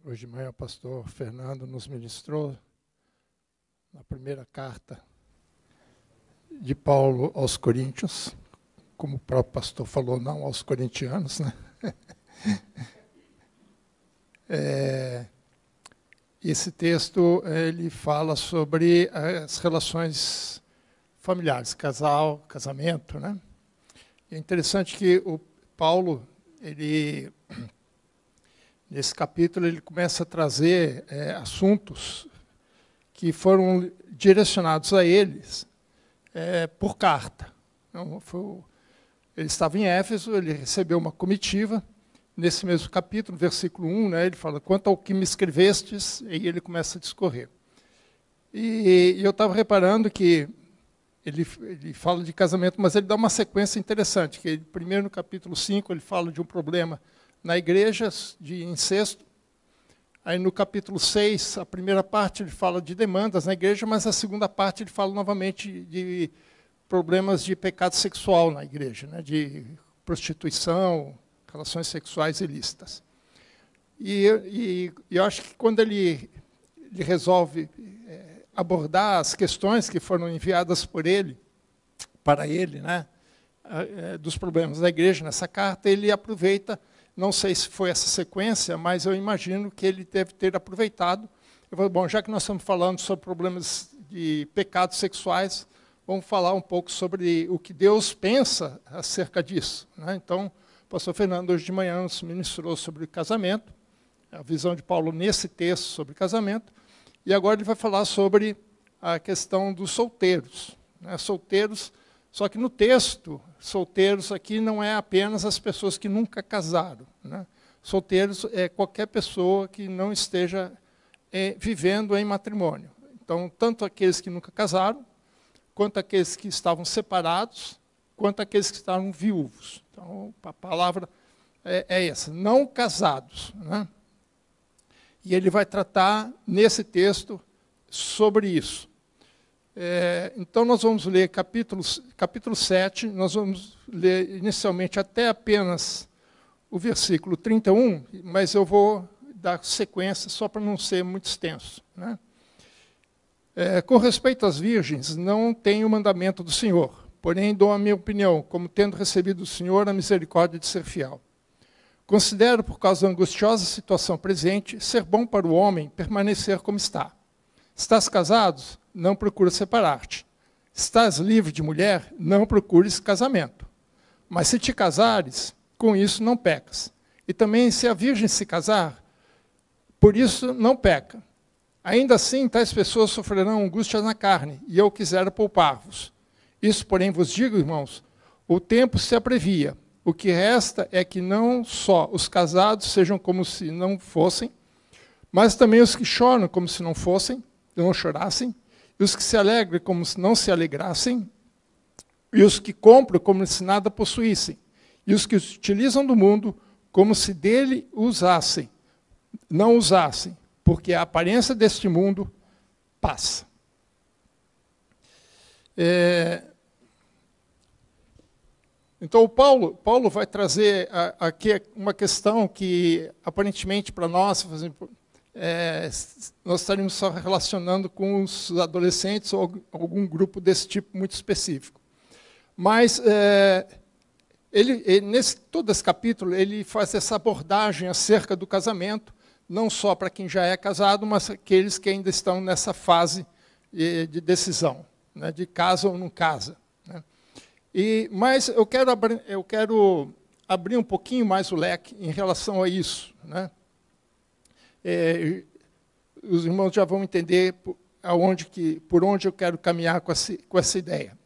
Hoje de manhã o pastor Fernando nos ministrou na primeira carta de Paulo aos Coríntios, como o próprio pastor falou, não aos corintianos, né? Esse texto ele fala sobre as relações familiares, casal, casamento, né? É interessante que o Paulo, nesse capítulo, ele começa a trazer assuntos que foram direcionados a eles por carta. Então, ele estava em Éfeso, ele recebeu uma comitiva. Nesse mesmo capítulo, versículo 1, né, ele fala, quanto ao que me escrevestes, e ele começa a discorrer. E eu estava reparando que ele fala de casamento, mas ele dá uma sequência interessante, que primeiro no capítulo 5 ele fala de um problema na igreja de incesto. Aí no capítulo 6, a primeira parte ele fala de demandas na igreja, mas a segunda parte ele fala novamente de problemas de pecado sexual na igreja, né, de prostituição, relações sexuais ilícitas. E eu acho que quando ele resolve abordar as questões que foram enviadas por ele, para ele, né, dos problemas da igreja nessa carta, ele aproveita, não sei se foi essa sequência, mas eu imagino que ele deve ter aproveitado. Eu falei, bom, já que nós estamos falando sobre problemas de pecados sexuais, vamos falar um pouco sobre o que Deus pensa acerca disso, né? Então, o pastor Fernando, hoje de manhã, nos ministrou sobre casamento, a visão de Paulo nesse texto sobre casamento, e agora ele vai falar sobre a questão dos solteiros, né? Solteiros, só que no texto, solteiros aqui não é apenas as pessoas que nunca casaram, né? Solteiros é qualquer pessoa que não esteja vivendo em matrimônio. Então, tanto aqueles que nunca casaram, quanto aqueles que estavam separados, quanto aqueles que estavam viúvos. Então, a palavra é essa, não casados, né? E ele vai tratar, nesse texto, sobre isso. Então, nós vamos ler capítulo 7, nós vamos ler inicialmente até apenas o versículo 31, mas eu vou dar sequência só para não ser muito extenso, né? Com respeito às virgens, não tenho o mandamento do Senhor, porém dou a minha opinião, como tendo recebido do Senhor a misericórdia de ser fiel. Considero, por causa da angustiosa situação presente, ser bom para o homem permanecer como está. Estás casado? Não procures separar-te. Estás livre de mulher? Não procures casamento. Mas se te casares, com isso não pecas. E também se a virgem se casar, por isso não peca. Ainda assim, tais pessoas sofrerão angústias na carne, e eu quisera poupar-vos. Isso, porém, vos digo, irmãos, o tempo se abrevia. O que resta é que não só os casados sejam como se não fossem, mas também os que choram como se não fossem, não chorassem, e os que se alegram como se não se alegrassem, e os que compram como se nada possuíssem, e os que utilizam do mundo como se dele não usassem, porque a aparência deste mundo passa. Então, Paulo vai trazer aqui uma questão que, aparentemente, para nós, nós estaríamos só relacionando com os adolescentes ou algum grupo desse tipo muito específico. Mas, todo esse capítulo, ele faz essa abordagem acerca do casamento, não só para quem já é casado, mas aqueles que ainda estão nessa fase de decisão, né, de casa ou não casa, né? Mas eu quero abrir um pouquinho mais o leque em relação a isso, né? Os irmãos já vão entender por onde eu quero caminhar com essa ideia.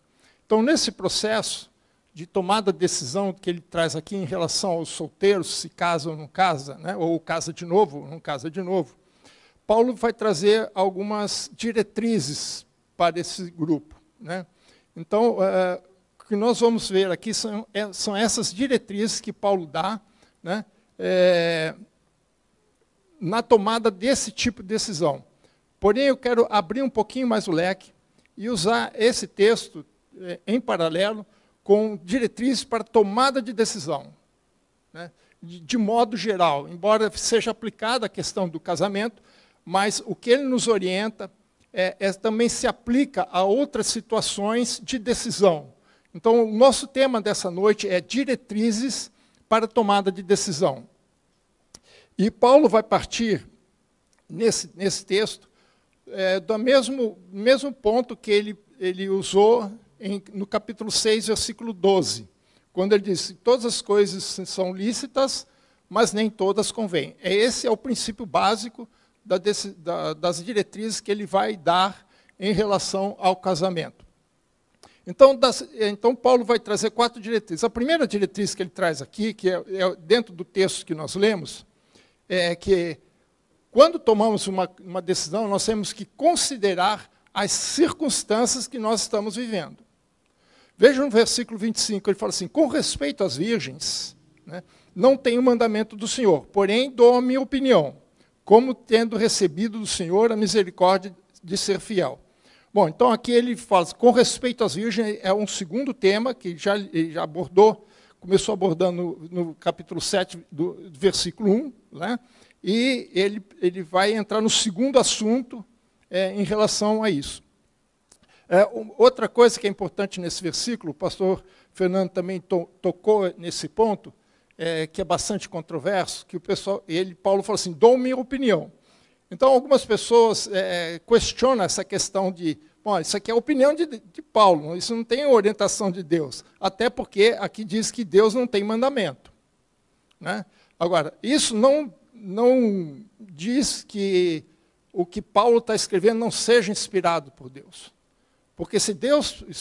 Então, nesse processo de tomada de decisão que ele traz aqui em relação aos solteiros, se casa ou não casa, né, ou casa de novo ou não casa de novo, Paulo vai trazer algumas diretrizes para esse grupo, né? Então, o que nós vamos ver aqui são essas diretrizes que Paulo dá, né, na tomada desse tipo de decisão. Porém, eu quero abrir um pouquinho mais o leque e usar esse texto em paralelo com diretrizes para tomada de decisão, né? de modo geral, embora seja aplicada a questão do casamento, mas o que ele nos orienta também se aplica a outras situações de decisão. Então, o nosso tema dessa noite é diretrizes para tomada de decisão. E Paulo vai partir, nesse texto, do mesmo ponto que ele usou no capítulo 6, versículo 12, quando ele diz: todas as coisas são lícitas, mas nem todas convêm. Esse é o princípio básico das diretrizes que ele vai dar em relação ao casamento. Então, Paulo vai trazer 4 diretrizes. A primeira diretriz que ele traz aqui, que é dentro do texto que nós lemos, é que quando tomamos uma decisão, nós temos que considerar as circunstâncias que nós estamos vivendo. Veja no versículo 25, ele fala assim: com respeito às virgens, né, não tenho mandamento do Senhor, porém dou a minha opinião, como tendo recebido do Senhor a misericórdia de ser fiel. Bom, então aqui ele fala, com respeito às virgens, é um segundo tema que ele já abordou, começou abordando no capítulo 7, do versículo 1, né, e ele vai entrar no segundo assunto em relação a isso. Outra coisa que é importante nesse versículo, o pastor Fernando também tocou nesse ponto, que é bastante controverso, que Paulo falou assim: dou minha opinião. Então, algumas pessoas questionam essa questão de, bom, isso aqui é a opinião de Paulo, isso não tem orientação de Deus, até porque aqui diz que Deus não tem mandamento, né? Agora, isso não diz que o que Paulo está escrevendo não seja inspirado por Deus. Porque se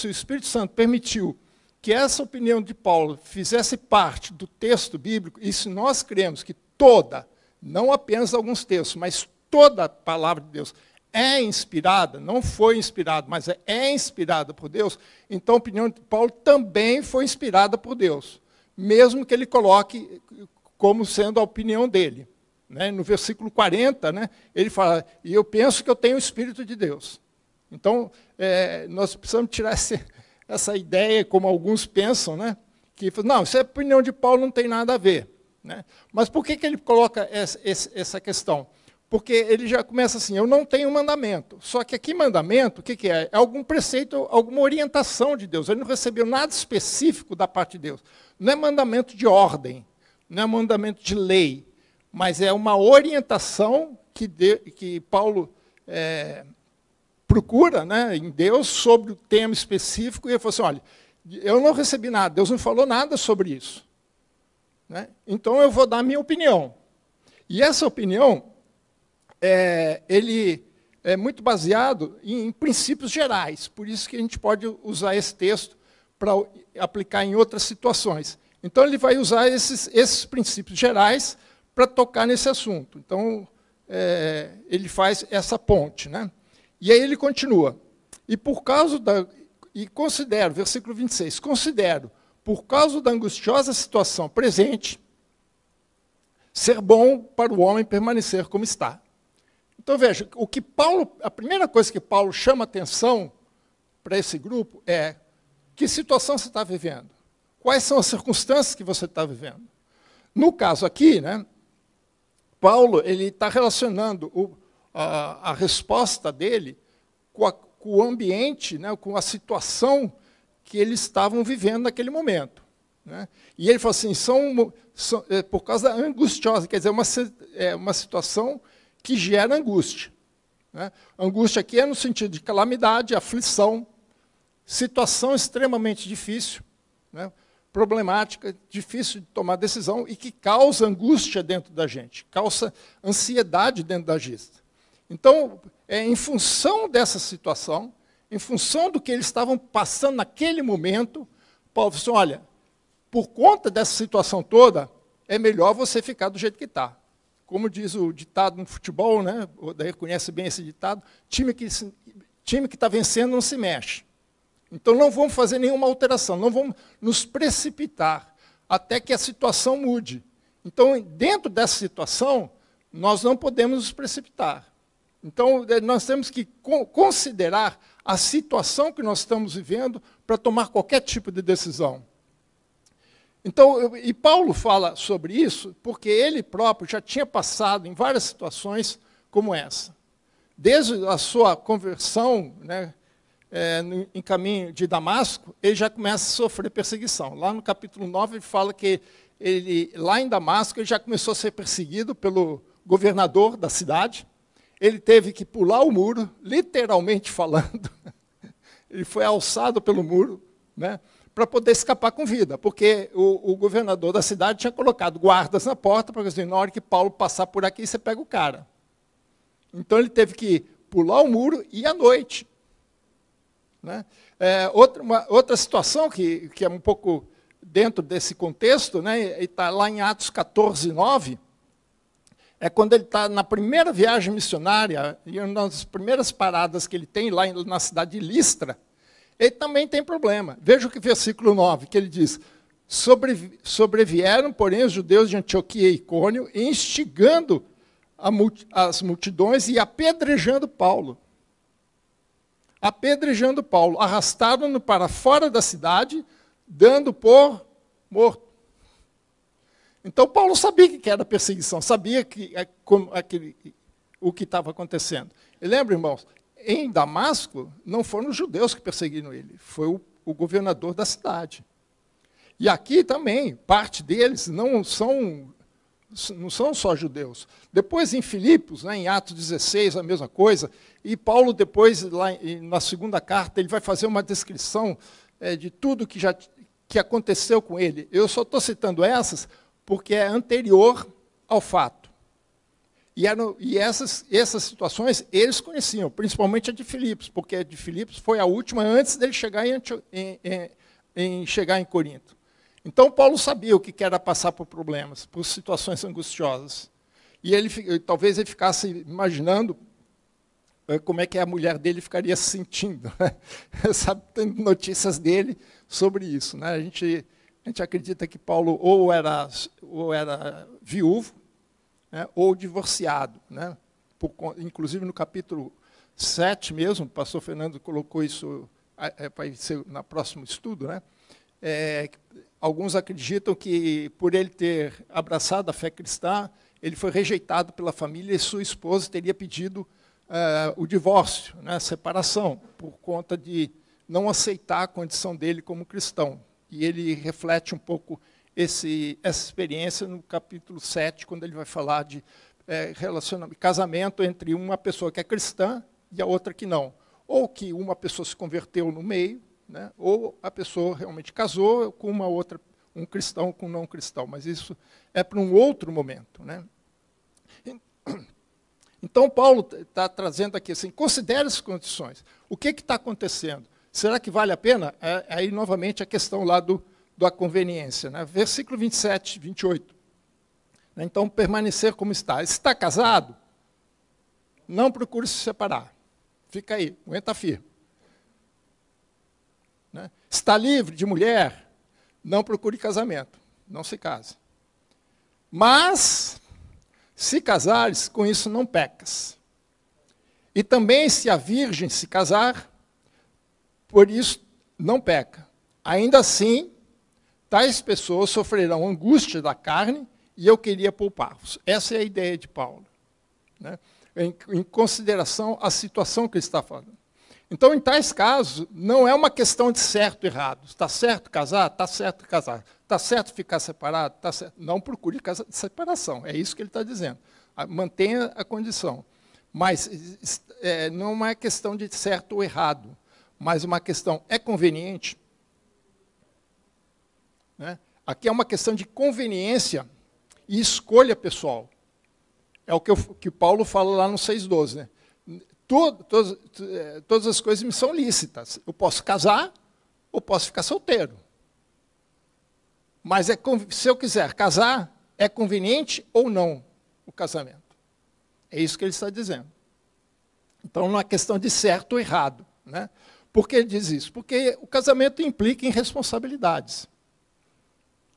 o Espírito Santo permitiu que essa opinião de Paulo fizesse parte do texto bíblico, e se nós cremos que toda, não apenas alguns textos, mas toda a palavra de Deus é inspirada, não foi inspirada, mas é inspirada por Deus, então a opinião de Paulo também foi inspirada por Deus, mesmo que ele coloque como sendo a opinião dele. Né? No versículo 40, né, ele fala: e eu penso que eu tenho o Espírito de Deus. Então, nós precisamos tirar essa ideia, como alguns pensam, né, que não, isso é a opinião de Paulo, não tem nada a ver. Né? Mas por que ele coloca essa questão? Porque ele já começa assim: eu não tenho mandamento. Só que aqui mandamento, o que é? É algum preceito, alguma orientação de Deus. Ele não recebeu nada específico da parte de Deus. Não é mandamento de ordem, não é mandamento de lei, mas é uma orientação que Paulo procura, né, em Deus sobre o tema específico, e ele falou assim: olha, eu não recebi nada, Deus não falou nada sobre isso. Né? Então eu vou dar a minha opinião. E essa opinião, ele é muito baseado em princípios gerais, por isso que a gente pode usar esse texto para aplicar em outras situações. Então ele vai usar esses princípios gerais para tocar nesse assunto. Então, ele faz essa ponte, né? E aí ele continua: e considero, versículo 26, considero, por causa da angustiosa situação presente, ser bom para o homem permanecer como está. Então, veja, a primeira coisa que Paulo chama atenção para esse grupo é: que situação você está vivendo? Quais são as circunstâncias que você está vivendo? No caso aqui, né, Paulo está relacionando a resposta dele com o ambiente, né, com a situação que eles estavam vivendo naquele momento. Né? E ele fala assim: por causa da angustiosa, quer dizer, uma situação que gera angústia. Né? Angústia aqui é no sentido de calamidade, aflição, situação extremamente difícil, né? Problemática, difícil de tomar decisão e que causa angústia dentro da gente, causa ansiedade dentro da gente. Então, em função dessa situação, em função do que eles estavam passando naquele momento, Paulo falou assim: olha, por conta dessa situação toda, é melhor você ficar do jeito que está. Como diz o ditado no futebol, né? O Daí conhece bem esse ditado: time que está vencendo não se mexe. Então, não vamos fazer nenhuma alteração, não vamos nos precipitar até que a situação mude. Então, dentro dessa situação, nós não podemos nos precipitar. Então, nós temos que considerar a situação que nós estamos vivendo para tomar qualquer tipo de decisão. Então, e Paulo fala sobre isso porque ele próprio já tinha passado em várias situações como essa. Desde a sua conversão, né, em caminho de Damasco, ele já começa a sofrer perseguição. Lá no capítulo 9, ele fala que lá em Damasco, ele já começou a ser perseguido pelo governador da cidade. Ele teve que pular o muro, literalmente falando. Ele foi alçado pelo muro, né, para poder escapar com vida, porque o governador da cidade tinha colocado guardas na porta para dizer, na hora que Paulo passar por aqui, você pega o cara. Então, ele teve que pular o muro e ir à noite. Né? Outra situação que é um pouco dentro desse contexto, né, está lá em Atos 14, 9, é quando ele está na primeira viagem missionária, e uma das primeiras paradas que ele tem lá na cidade de Listra, ele também tem problema. Veja o que versículo 9, que ele diz, sobrevieram, porém, os judeus de Antioquia e Icônio, instigando as multidões e apedrejando Paulo. Apedrejando Paulo, arrastaram-no para fora da cidade, dando por morto. Então, Paulo sabia que era perseguição, sabia o que estava acontecendo. E lembra, irmãos, em Damasco, não foram os judeus que perseguiram ele, foi o governador da cidade. E aqui também, parte deles não são só judeus. Depois, em Filipos, né, em Atos 16, a mesma coisa, e Paulo, depois, lá na segunda carta, ele vai fazer uma descrição de tudo que aconteceu com ele. Eu só estou citando essas porque é anterior ao fato. E essas situações eles conheciam, principalmente a de Filipos, porque a de Filipos foi a última antes dele chegar chegar em Corinto. Então, Paulo sabia o que era passar por problemas, por situações angustiosas. E talvez ele ficasse imaginando como é que a mulher dele ficaria se sentindo. Né? Sabe, tem notícias dele sobre isso. Né? A gente acredita que Paulo ou era viúvo, né, ou divorciado. Né? Inclusive, no capítulo 7 mesmo, o pastor Fernando colocou isso para ser no próximo estudo, né? Alguns acreditam que, por ele ter abraçado a fé cristã, ele foi rejeitado pela família e sua esposa teria pedido o divórcio, né, a separação, por conta de não aceitar a condição dele como cristão. E ele reflete um pouco essa experiência no capítulo 7, quando ele vai falar de casamento entre uma pessoa que é cristã e a outra que não. Ou que uma pessoa se converteu no meio, né, ou a pessoa realmente casou com um cristão com um não cristão. Mas isso é para um outro momento. Né? Então, Paulo está trazendo aqui assim, considere as condições. O que está acontecendo? Será que vale a pena? Aí, novamente, a questão lá da conveniência. Né? Versículo 27, 28. Então, permanecer como está. Está casado? Não procure se separar. Fica aí, aguenta firme. Né? Está livre de mulher? Não procure casamento. Não se case. Mas, se casares, com isso não pecas. E também, se a virgem se casar, por isso não peca. Ainda assim, tais pessoas sofrerão angústia da carne e eu queria poupar-vos. Essa é a ideia de Paulo, né? Em consideração à situação que ele está falando. Então, em tais casos, não é uma questão de certo e errado. Está certo casar? Está certo casar. Está certo ficar separado? Está certo. Não procure separação. É isso que ele está dizendo. Mantenha a condição. Mas não é questão de certo ou errado, mas uma questão, é conveniente? Né? Aqui é uma questão de conveniência e escolha pessoal. É o que Paulo fala lá no 6,12. Né? Todas as coisas me são lícitas. Eu posso casar ou posso ficar solteiro. Mas se eu quiser casar, é conveniente ou não o casamento? É isso que ele está dizendo. Então, não é questão de certo ou errado. Né? Por que ele diz isso? Porque o casamento implica em responsabilidades.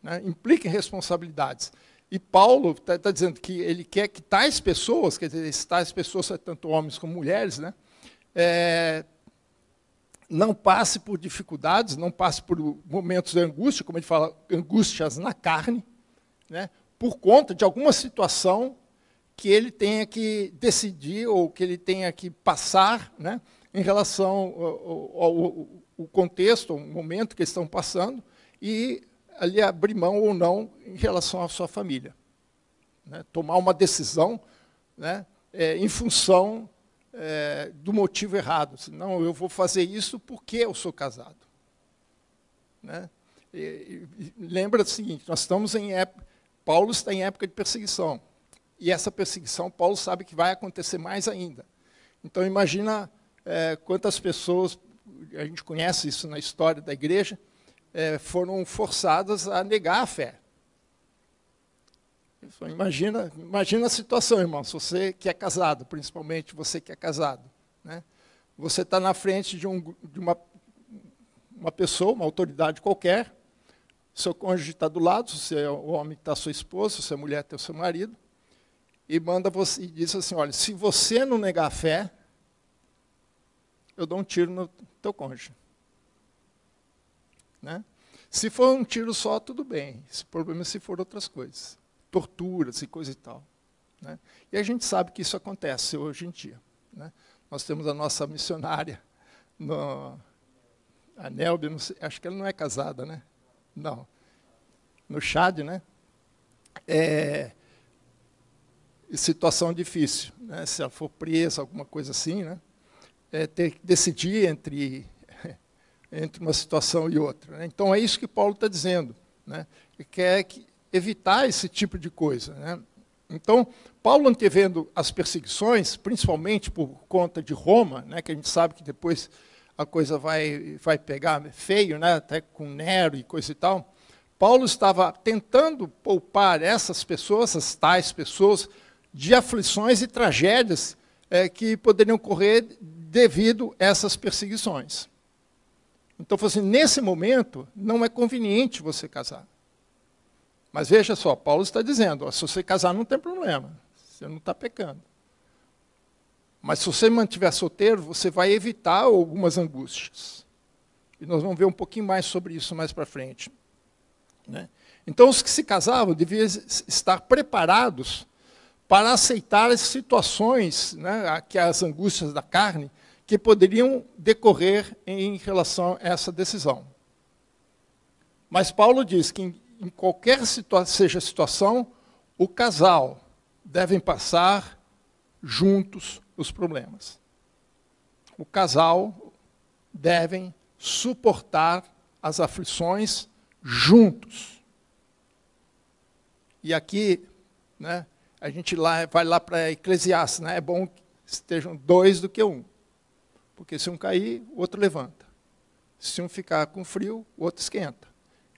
Né? Implica em responsabilidades. E Paulo está dizendo que ele quer que tais pessoas, quer dizer, tais pessoas, tanto homens como mulheres, né, não passe por dificuldades, não passe por momentos de angústia, como ele fala, angústias na carne, né, por conta de alguma situação que ele tenha que decidir ou que ele tenha que passar, né, em relação ao contexto, ao momento que eles estão passando, e ali abrir mão ou não em relação à sua família. Né, tomar uma decisão, né, em função do motivo errado. Não, eu vou fazer isso porque eu sou casado. Né? Lembra do seguinte, nós estamos em época, Paulo está em época de perseguição. E essa perseguição, Paulo sabe que vai acontecer mais ainda. Então, imagina quantas pessoas, a gente conhece isso na história da igreja, foram forçadas a negar a fé. Imagina a situação, irmão, se você que é casado, principalmente você que é casado. Né? Você está na frente de uma pessoa, uma autoridade qualquer, seu cônjuge está do lado, se é o homem que está a sua esposa, se é a mulher está o seu marido, e manda você e diz assim, olha, se você não negar a fé, eu dou um tiro no teu cônjuge. Né? Se for um tiro só, tudo bem. O problema é se for outras coisas. Torturas e coisa e tal. Né? E a gente sabe que isso acontece hoje em dia. Né? Nós temos a nossa missionária, a Nelby, acho que ela não é casada, né? Não. No Chad, né? Situação difícil. Né? Se ela for presa, alguma coisa assim, né? Ter que decidir entre uma situação e outra. Né? Então, é isso que Paulo está dizendo. Né? Ele quer evitar esse tipo de coisa. Né? Então, Paulo, antevendo as perseguições, principalmente por conta de Roma, né, que a gente sabe que depois a coisa vai pegar feio, né, até com Nero e coisa e tal, Paulo estava tentando poupar essas pessoas, essas tais pessoas, de aflições e tragédias que poderiam ocorrer devido a essas perseguições. Então, assim, nesse momento, não é conveniente você casar. Mas veja só, Paulo está dizendo, ó, se você casar não tem problema, você não está pecando. Mas se você mantiver solteiro, você vai evitar algumas angústias. E nós vamos ver um pouquinho mais sobre isso mais para frente. Né? Então, os que se casavam deviam estar preparados para aceitar as situações, né, que as angústias da carne, que poderiam decorrer em relação a essa decisão. Mas Paulo diz que em qualquer seja a situação, o casal devem passar juntos os problemas. O casal devem suportar as aflições juntos. E aqui, né, a gente vai lá para Eclesiastes, né, é bom que estejam dois do que um. Porque se um cair, o outro levanta. Se um ficar com frio, o outro esquenta.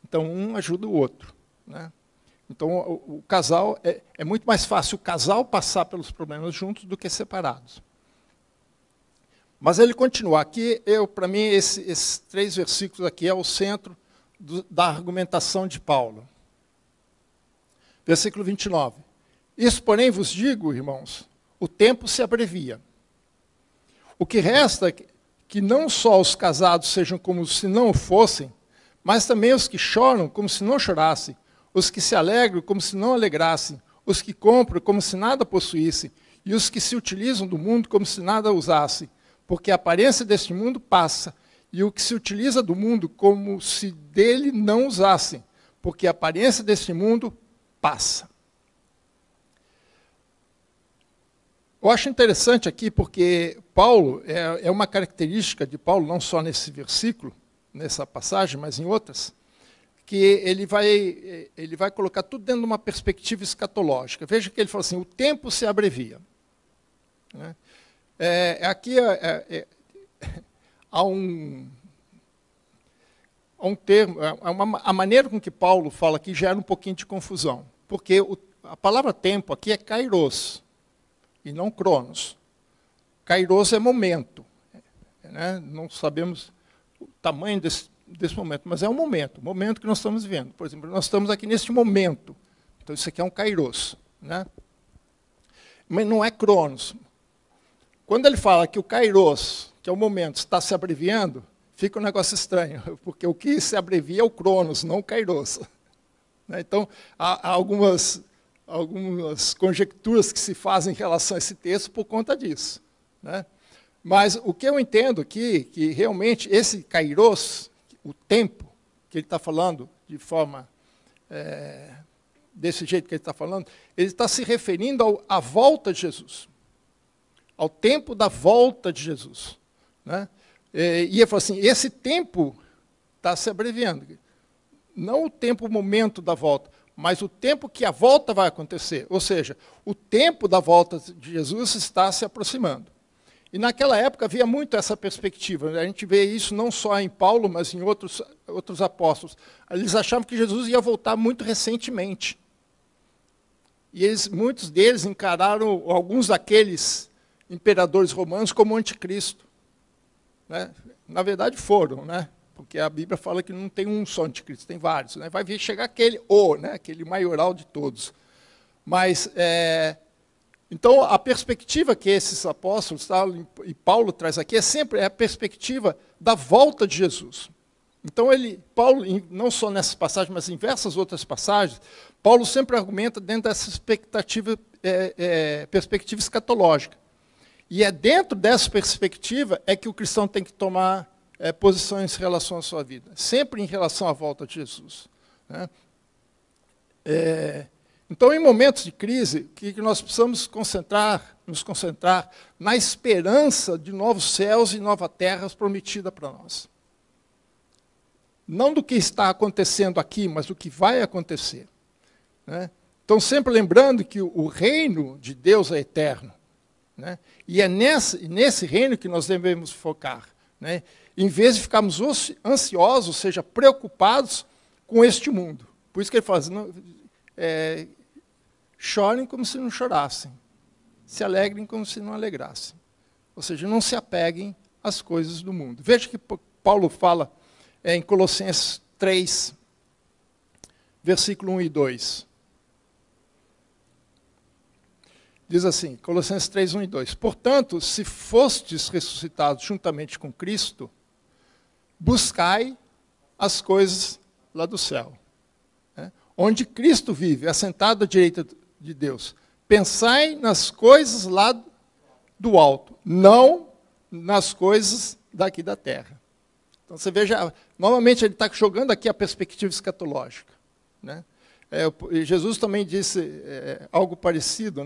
Então, um ajuda o outro. Né? Então, o casal, é muito mais fácil o casal passar pelos problemas juntos do que separados. Mas ele continua. Aqui, para mim, esses 3 versículos aqui é o centro da argumentação de Paulo. Versículo 29. Isso, porém, vos digo, irmãos, o tempo se abrevia. O que resta é que não só os casados sejam como se não o fossem, mas também os que choram como se não chorassem, os que se alegram como se não alegrassem, os que compram como se nada possuíssem, e os que se utilizam do mundo como se nada usassem, porque a aparência deste mundo passa, e o que se utiliza do mundo como se dele não usassem, porque a aparência deste mundo passa. Eu acho interessante aqui, porque Paulo, é uma característica de Paulo, não só nesse versículo, nessa passagem, mas em outras, que ele vai colocar tudo dentro de uma perspectiva escatológica. Veja que ele fala assim, o tempo se abrevia. Né? Aqui há um termo, a maneira com que Paulo fala aqui gera um pouquinho de confusão, porque a palavra tempo aqui é kairos, e não cronos. Kairos é momento. Né? Não sabemos o tamanho desse momento, mas é um momento, o momento que nós estamos vivendo. Por exemplo, nós estamos aqui neste momento. Então, isso aqui é um kairos. Né? Mas não é cronos. Quando ele fala que o kairos, que é o momento, está se abreviando, fica um negócio estranho, porque o que se abrevia é o Cronos, não o Kairos. Então, há algumas conjecturas que se fazem em relação a esse texto por conta disso. Mas o que eu entendo aqui, que realmente esse Kairos, o tempo que ele está falando de forma, desse jeito que ele está falando, ele está se referindo à volta de Jesus, ao tempo da volta de Jesus. E ele falou assim, esse tempo está se abreviando. Não o tempo, o momento da volta, mas o tempo que a volta vai acontecer. Ou seja, o tempo da volta de Jesus está se aproximando. E naquela época havia muito essa perspectiva. A gente vê isso não só em Paulo, mas em outros apóstolos. Eles achavam que Jesus ia voltar muito recentemente. E muitos deles encararam alguns daqueles imperadores romanos como anticristo. Na verdade foram, porque a Bíblia fala que não tem um só anticristo, tem vários. Vai chegar aquele aquele maioral de todos. Mas, então, a perspectiva que esses apóstolos, e Paulo traz aqui, é sempre a perspectiva da volta de Jesus. Então, Paulo, não só nessas passagens, mas em diversas outras passagens, Paulo sempre argumenta dentro dessa perspectiva escatológica. E é dentro dessa perspectiva que o cristão tem que tomar posições em relação à sua vida, sempre em relação à volta de Jesus. Então, em momentos de crise, o que nós precisamos nos concentrar na esperança de novos céus e nova terra prometida para nós. Não do que está acontecendo aqui, mas do que vai acontecer. Então, sempre lembrando que o reino de Deus é eterno. E é nesse reino que nós devemos focar. Em vez de ficarmos ansiosos, ou seja, preocupados com este mundo. Por isso que ele fala assim, chorem como se não chorassem, se alegrem como se não alegrassem. Ou seja, não se apeguem às coisas do mundo. Veja que Paulo fala em Colossenses 3, versículo 1 e 2. Diz assim, Colossenses 3, 1 e 2. Portanto, se fostes ressuscitados juntamente com Cristo, buscai as coisas lá do céu, onde Cristo vive, assentado à direita de Deus. Pensai nas coisas lá do alto, não nas coisas daqui da terra. Então, você veja, novamente ele está jogando aqui a perspectiva escatológica. Jesus também disse algo parecido,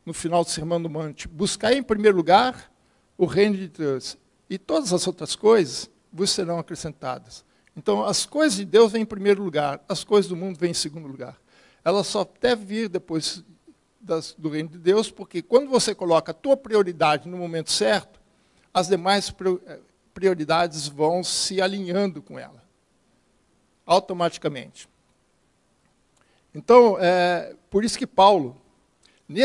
no final do Sermão do Monte. Buscai em primeiro lugar o reino de Deus, e todas as outras coisas vos serão acrescentadas. Então, as coisas de Deus vêm em primeiro lugar, as coisas do mundo vêm em segundo lugar. Ela só deve vir depois do reino de Deus, porque quando você coloca a tua prioridade no momento certo, as demais prioridades vão se alinhando com ela, automaticamente. Então, por isso que Paulo,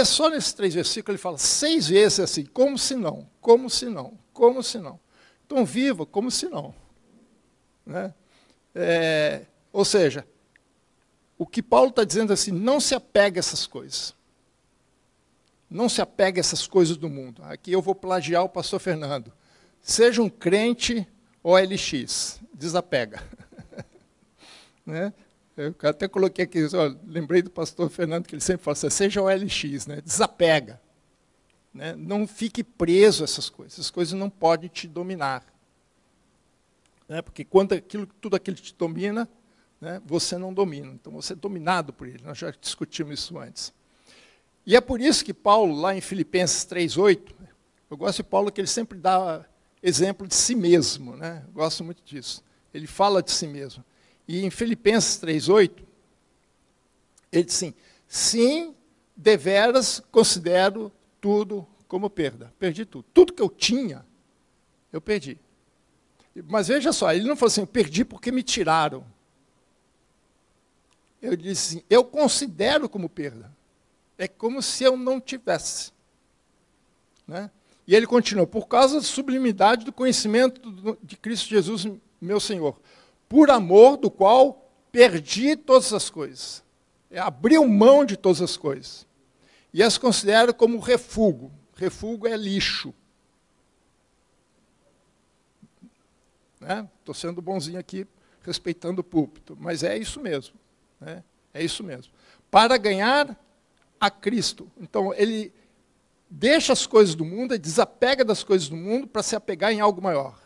só nesses 3 versículos, ele fala 6 vezes assim, como se não, como se não, como se não. Então, viva como se não. Ou seja, o que Paulo está dizendo assim, não se apegue a essas coisas. Não se apegue a essas coisas do mundo. Aqui eu vou plagiar o pastor Fernando. Seja um crente OLX, desapega. Eu até coloquei aqui, lembrei do pastor Fernando, que ele sempre fala assim, seja OLX, desapega. Não fique preso a essas coisas não podem te dominar. Porque quando tudo aquilo te domina, você não domina. Então, você é dominado por ele. Nós já discutimos isso antes. E é por isso que Paulo, lá em Filipenses 3:8, eu gosto de Paulo que ele sempre dá exemplo de si mesmo. Eu gosto muito disso. Ele fala de si mesmo. E em Filipenses 3:8, ele diz assim, sim, deveras considero tudo como perda. Perdi tudo. Tudo que eu tinha, eu perdi. Mas veja só, ele não falou assim, eu perdi porque me tiraram. Eu disse assim, eu considero como perda. É como se eu não tivesse. E ele continua, por causa da sublimidade do conhecimento de Cristo Jesus, meu Senhor, por amor do qual perdi todas as coisas. Abriu mão de todas as coisas. E as considero como refúgio. Refúgio é lixo. né? Estou sendo bonzinho aqui, respeitando o púlpito, mas é isso mesmo. Né? É isso mesmo. Para ganhar a Cristo. Então, ele deixa as coisas do mundo, ele desapega das coisas do mundo para se apegar em algo maior.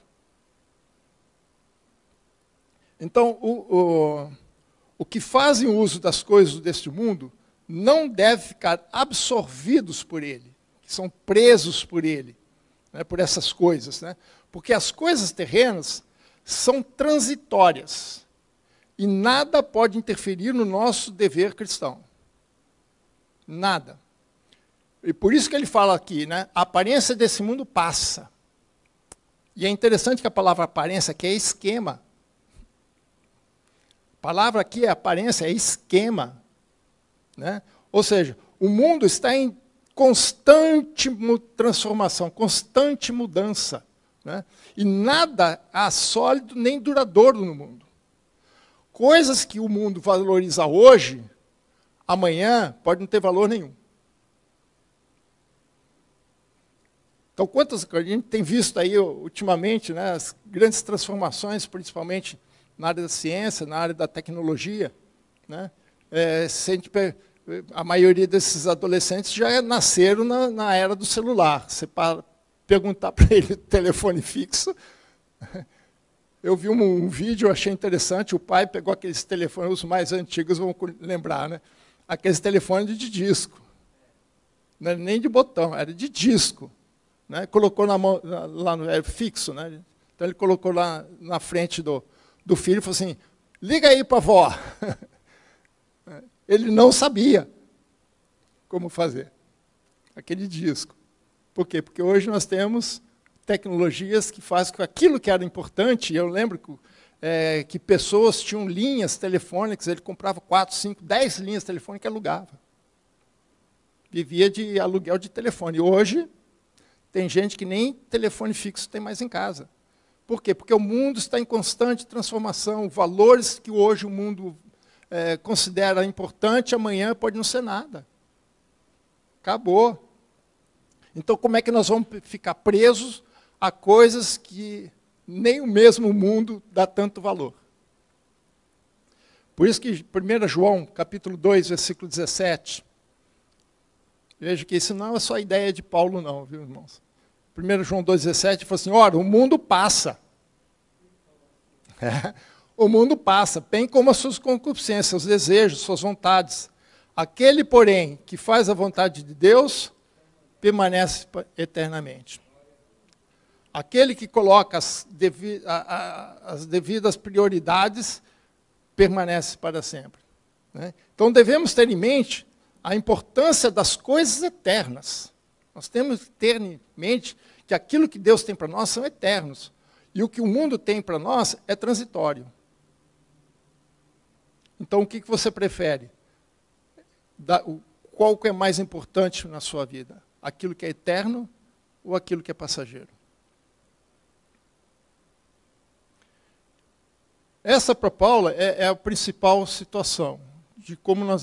Então, o que fazem uso das coisas deste mundo não deve ficar absorvidos por ele, que são presos por ele, né, por essas coisas. Né? Porque as coisas terrenas são transitórias e nada pode interferir no nosso dever cristão. Nada. E por isso que ele fala aqui, né, a aparência desse mundo passa. E é interessante que a palavra aparência aqui é esquema. A palavra aqui é aparência, é esquema. Né? Ou seja, o mundo está em constante transformação, constante mudança. Né? E nada há sólido nem duradouro no mundo. Coisas que o mundo valoriza hoje, amanhã pode não ter valor nenhum. Então, a gente tem visto aí ultimamente, né, as grandes transformações, principalmente na área da ciência, na área da tecnologia. Né? A maioria desses adolescentes já nasceram na era do celular. Você perguntar para ele telefone fixo. Eu vi um vídeo, eu achei interessante, o pai pegou aqueles telefones, os mais antigos vão lembrar, né? Aqueles telefones de disco. Não era nem de botão, era de disco. Né? Colocou na mão, lá no fixo. Né? Então ele colocou lá na frente do filho e falou assim, liga aí para a avó. Ele não sabia como fazer aquele disco. Por quê? Porque hoje nós temos tecnologias que fazem com aquilo que era importante. Eu lembro que pessoas tinham linhas telefônicas, ele comprava 4, 5, 10 linhas telefônicas e alugava. Vivia de aluguel de telefone. Hoje, tem gente que nem telefone fixo tem mais em casa. Por quê? Porque o mundo está em constante transformação. Valores que hoje o mundo considera importante, amanhã pode não ser nada. Acabou. Então, como é que nós vamos ficar presos a coisas que nem o mesmo mundo dá tanto valor? Por isso que 1 João, capítulo 2, versículo 17, veja que isso não é só ideia de Paulo, não, viu, irmãos? 1 João 2,17 fala assim, ora, o mundo passa. O mundo passa, bem como as suas concupiscências, os desejos, suas vontades. Aquele, porém, que faz a vontade de Deus, permanece eternamente. Aquele que coloca as devidas prioridades, permanece para sempre. Né? Então, devemos ter em mente a importância das coisas eternas. Nós temos que ter em mente que aquilo que Deus tem para nós são eternos. E o que o mundo tem para nós é transitório. Então, o que você prefere? Qual que é mais importante na sua vida? Aquilo que é eterno ou aquilo que é passageiro? Essa para Paulo é a principal situação de como nós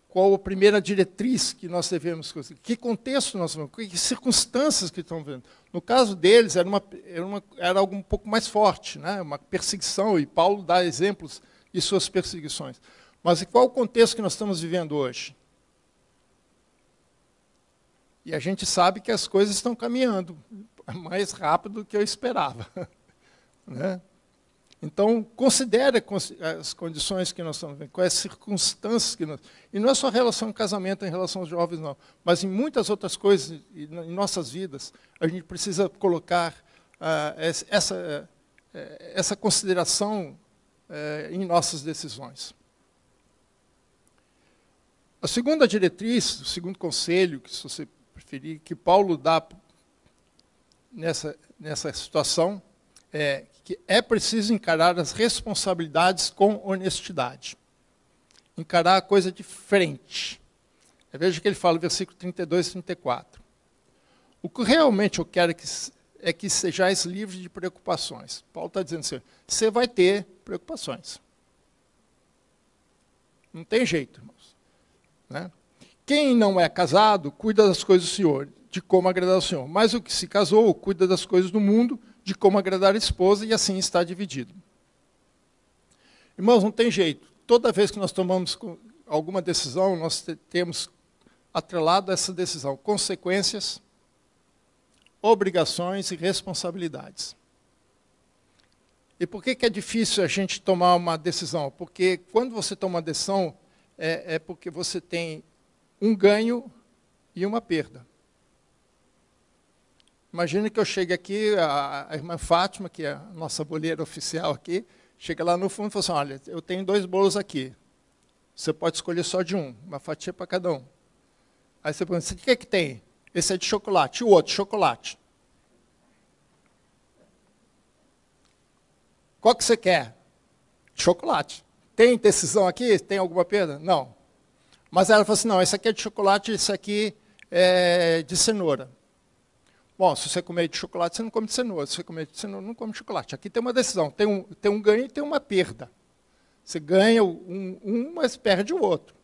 qual a primeira diretriz que nós devemos conseguir, que contexto nós vamos, que circunstâncias que estão vendo. No caso deles era algo um pouco mais forte, né? Uma perseguição, e Paulo dá exemplos de suas perseguições. Mas qual o contexto que nós estamos vivendo hoje? E a gente sabe que as coisas estão caminhando mais rápido do que eu esperava. Né? Então, considere as condições que nós estamos vivendo, quais as circunstâncias que nós... E não é só em relação ao casamento, em relação aos jovens, não. Mas em muitas outras coisas, em nossas vidas, a gente precisa colocar essa consideração em nossas decisões. A segunda diretriz, o segundo conselho, que se você preferir, que Paulo dá nessa situação, é que é preciso encarar as responsabilidades com honestidade. Encarar a coisa de frente. Veja que ele fala no versículo 32 e 34. O que realmente eu quero é que sejais livres de preocupações. Paulo está dizendo assim, você vai ter preocupações. Não tem jeito, irmãos. Né? Quem não é casado, cuida das coisas do Senhor, de como agradar ao Senhor. Mas o que se casou, cuida das coisas do mundo, de como agradar a esposa, e assim está dividido. Irmãos, não tem jeito. Toda vez que nós tomamos alguma decisão, nós temos atrelado a essa decisão consequências, obrigações e responsabilidades. E por que é difícil a gente tomar uma decisão? Porque quando você toma uma decisão, é porque você tem um ganho e uma perda. Imagine que eu chegue aqui, a irmã Fátima, que é a nossa boleira oficial aqui, chega lá no fundo e fala assim, olha, eu tenho 2 bolos aqui. Você pode escolher só de um, uma fatia para cada um. Aí você pergunta, o que é que tem? Esse é de chocolate, e o outro, chocolate. Qual que você quer? Chocolate. Tem decisão aqui? Tem alguma perda? Não. Mas ela falou assim, não, esse aqui é de chocolate, esse aqui é de cenoura. Bom, se você comer de chocolate, você não come de cenoura. Se você comer de cenoura, não come de chocolate. Aqui tem uma decisão, tem um ganho e tem uma perda. Você ganha um, mas perde o outro.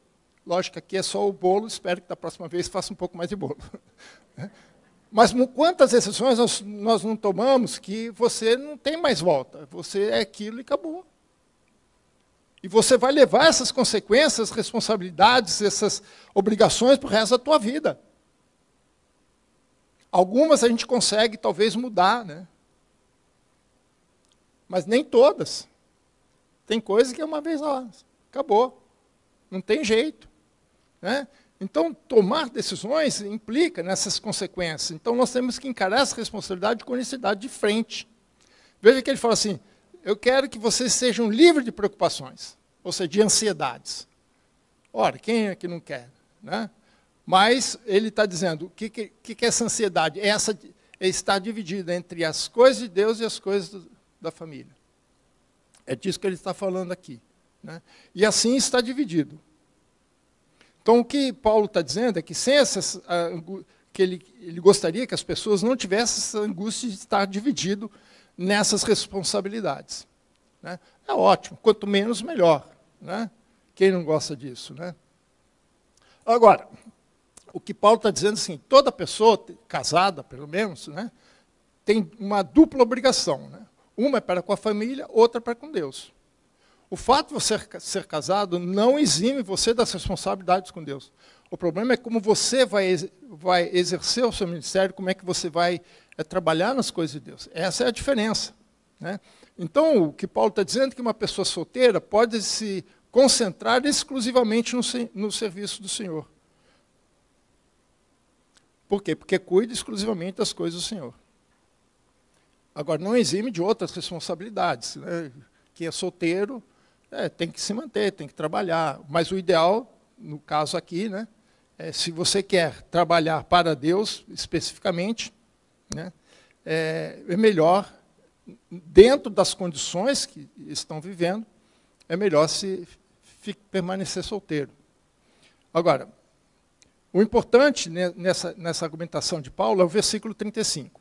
Lógico que aqui é só o bolo, espero que da próxima vez faça um pouco mais de bolo. Mas quantas decisões nós não tomamos que você não tem mais volta? Você é aquilo e acabou. E você vai levar essas consequências, responsabilidades, essas obrigações para o resto da tua vida. Algumas a gente consegue, talvez, mudar, né? Mas nem todas. Tem coisas que é uma vez, ó, acabou. Não tem jeito. Né? Então, tomar decisões implica nessas consequências. Então, nós temos que encarar essa responsabilidade com honestidade de frente. Veja que ele fala assim, eu quero que vocês sejam livres de preocupações, ou seja, de ansiedades. Ora, quem é que não quer? Né? Mas ele está dizendo, o que é essa ansiedade? É estar dividida entre as coisas de Deus e as coisas da família. É disso que ele está falando aqui. Né? E assim está dividido. Então, o que Paulo está dizendo é que sem essas, que ele gostaria que as pessoas não tivessem essa angústia de estar dividido nessas responsabilidades. Né? É ótimo, quanto menos, melhor. Né? Quem não gosta disso? Né? Agora, o que Paulo está dizendo é assim, toda pessoa casada, pelo menos, né, tem uma dupla obrigação. Né? Uma é para com a família, outra para com Deus. O fato de você ser casado não exime você das responsabilidades com Deus. O problema é como você vai exercer o seu ministério, como é que você vai trabalhar nas coisas de Deus. Essa é a diferença. Né? Então, o que Paulo está dizendo é que uma pessoa solteira pode se concentrar exclusivamente no serviço do Senhor. Por quê? Porque cuida exclusivamente das coisas do Senhor. Agora, não exime de outras responsabilidades. Né? Quem é solteiro tem que se manter, tem que trabalhar. Mas o ideal, no caso aqui, né, se você quer trabalhar para Deus, especificamente, né, é melhor, dentro das condições que estão vivendo, é melhor se permanecer solteiro. Agora, o importante nessa argumentação de Paulo é o versículo 35.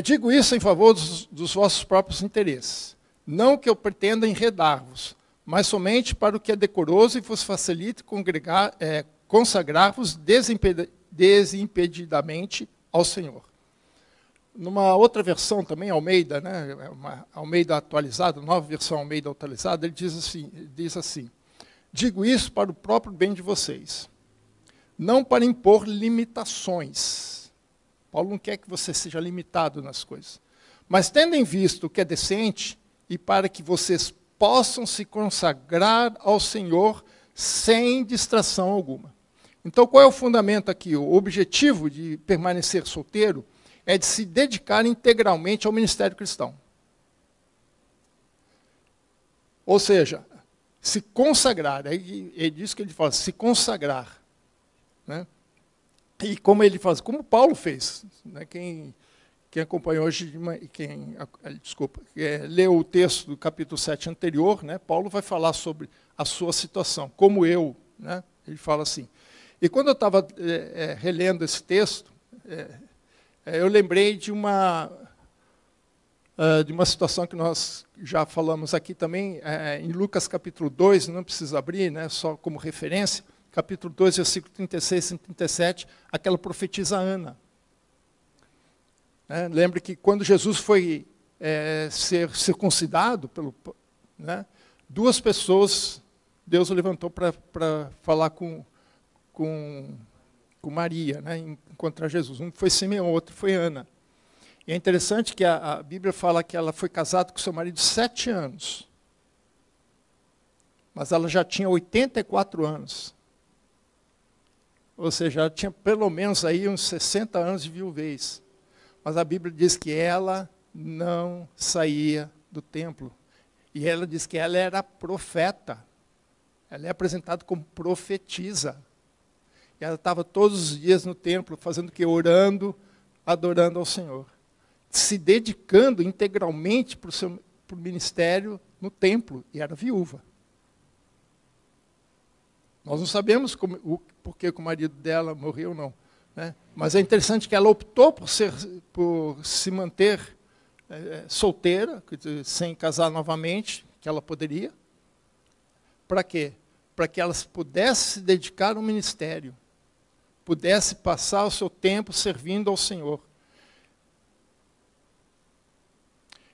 Digo isso em favor dos vossos próprios interesses. Não que eu pretenda enredar-vos, mas somente para o que é decoroso e vos facilite consagrar-vos desimpedidamente ao Senhor. Numa outra versão também, Almeida, né, Almeida atualizada, nova versão Almeida atualizada, ele diz assim, digo isso para o próprio bem de vocês, não para impor limitações. Paulo não quer que você seja limitado nas coisas. Mas tendo em vista o que é decente, e para que vocês possam se consagrar ao Senhor sem distração alguma. Então, qual é o fundamento aqui? O objetivo de permanecer solteiro é de se dedicar integralmente ao ministério cristão. Ou seja, se consagrar, é disso que ele fala, se consagrar. Né? E como ele faz, como Paulo fez, né? Quem acompanhou hoje, leu o texto do capítulo 7 anterior, né? Paulo vai falar sobre a sua situação, como eu, né? Ele fala assim. E quando eu estava relendo esse texto, eu lembrei de uma situação que nós já falamos aqui também, em Lucas capítulo 2, não precisa abrir, né? Só como referência, capítulo 2, versículo 36 e 37, aquela profetisa Ana. Né? Lembre que quando Jesus foi ser circuncidado, né, duas pessoas Deus o levantou para falar com Maria, né, encontrar Jesus. Um foi Simeão, outro foi Ana. E é interessante que a Bíblia fala que ela foi casada com seu marido 7 anos. Mas ela já tinha 84 anos. Ou seja, ela tinha pelo menos aí uns 60 anos de viuvez. Mas a Bíblia diz que ela não saía do templo. E ela diz que ela era profeta. Ela é apresentada como profetisa. E ela estava todos os dias no templo, fazendo o quê? Orando, adorando ao Senhor. Se dedicando integralmente para o ministério no templo. E era viúva. Nós não sabemos por que o marido dela morreu, não. Né? Mas é interessante que ela optou por se manter solteira, sem casar novamente, que ela poderia. Para quê? Para que ela pudesse se dedicar ao ministério. Pudesse passar o seu tempo servindo ao Senhor.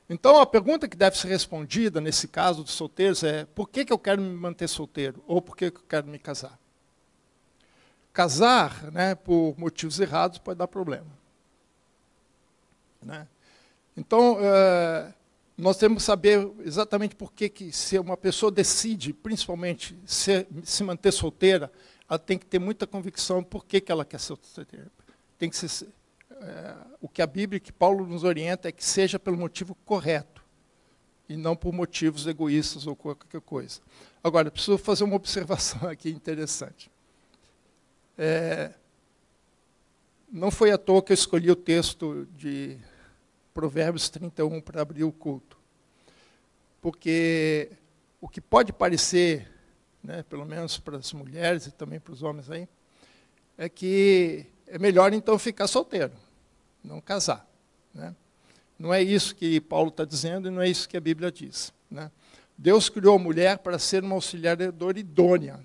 Então, a pergunta que deve ser respondida, nesse caso dos solteiros, é: por que eu quero me manter solteiro? Ou por que eu quero me casar? Casar, né, por motivos errados, pode dar problema. Né? Então, nós temos que saber exatamente por que se uma pessoa decide, principalmente, se manter solteira, ela tem que ter muita convicção por que ela quer ser solteira. Tem que ser... o que a Bíblia, que Paulo nos orienta, é que seja pelo motivo correto, e não por motivos egoístas ou qualquer coisa. Agora, preciso fazer uma observação aqui interessante. Não foi à toa que eu escolhi o texto de Provérbios 31 para abrir o culto. Porque o que pode parecer, né, pelo menos para as mulheres e também para os homens aí, é que é melhor então ficar solteiro, não casar. Né? Não é isso que Paulo está dizendo e não é isso que a Bíblia diz. Né? Deus criou a mulher para ser uma auxiliadora idônea.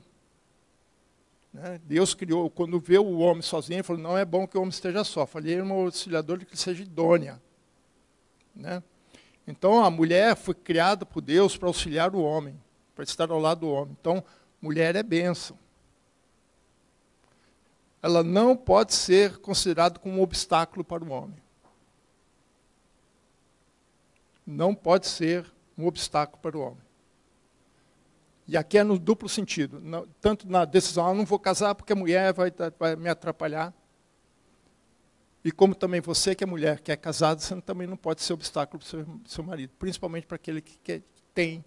Né? Deus criou, quando vê o homem sozinho, ele falou: não é bom que o homem esteja só. Falei, uma auxiliadora que seja idônea. Né? Então, a mulher foi criada por Deus para auxiliar o homem, para estar ao lado do homem. Então, mulher é bênção. Ela não pode ser considerada como um obstáculo para o homem. Não pode ser um obstáculo para o homem. E aqui é no duplo sentido. Tanto na decisão, eu não vou casar porque a mulher vai me atrapalhar. E como também você, que é mulher, que é casada, você também não pode ser obstáculo para o seu marido. Principalmente para aquele que tem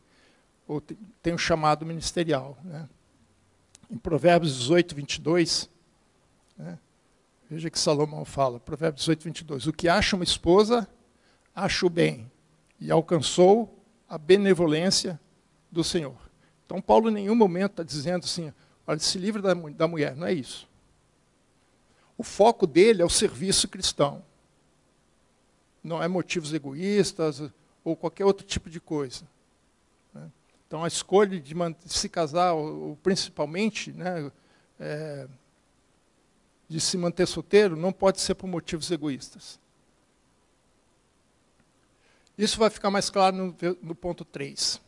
um chamado ministerial. Né? Em Provérbios 18, 22... né? Veja que Salomão fala, Provérbios 18, 22. O que acha uma esposa, acha o bem, e alcançou a benevolência do Senhor. Então, Paulo em nenhum momento está dizendo assim: olha, se livre da mulher. Não é isso. O foco dele é o serviço cristão. Não é motivos egoístas ou qualquer outro tipo de coisa. Né? Então, a escolha de se casar, ou principalmente, né, de se manter solteiro, não pode ser por motivos egoístas. Isso vai ficar mais claro no ponto 3.